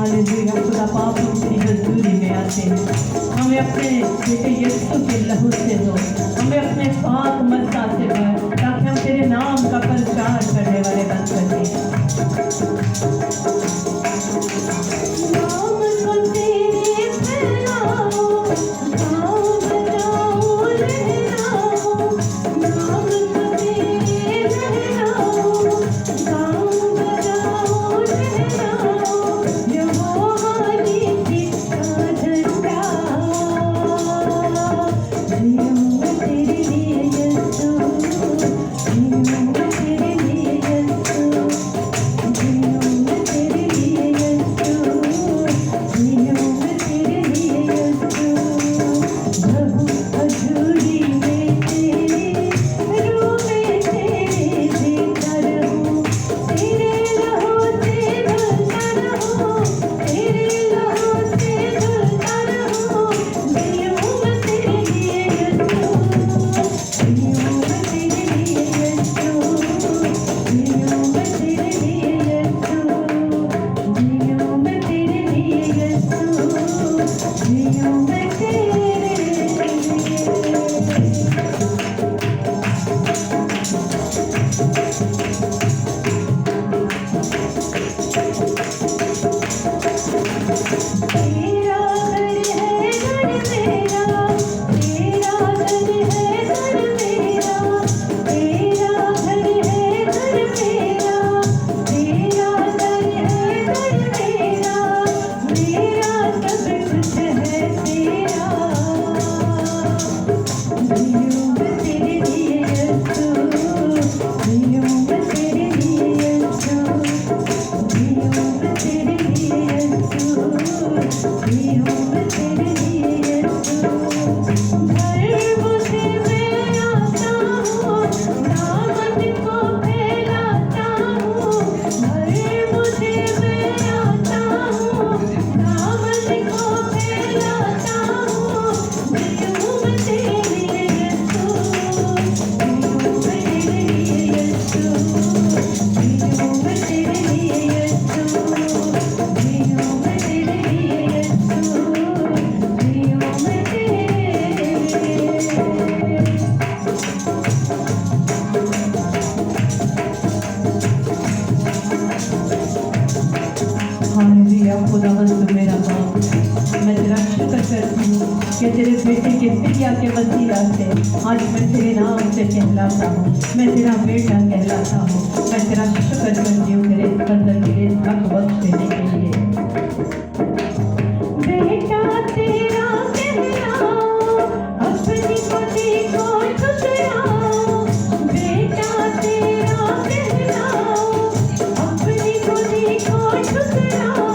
Hallelujah. खुदा पाप हम तेरी हजूरी में आते हैं। हमें अपने बेटे यीशु के लहू से धो, हमें अपने पाक मस्सा से भर, ताकि हम तेरे नाम का प्रचार करने वाले बन सकें। खुदावंद मेरा बाप, मैं तेरा शुक्र करती हूँ कि तेरे बेटे के पिता के वसीला से आज मैं तेरे नाम से कहलाता हूँ, मैं तेरा बेटा कहलाता हूँ। मैं तेरा शुक्र करती हूँ तेरे बंदर के लिए हक वक्त देने के लिए। बेटा तेरा कहलाओ, अपनी पति को ठुकराओ। बेटा तेरा कहलाओ, अपनी पति को ठुकराओ।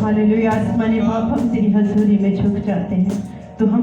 हालेलुया। आसमानी बाप, हम तेरी हजूरी में झुक जाते हैं, तो हम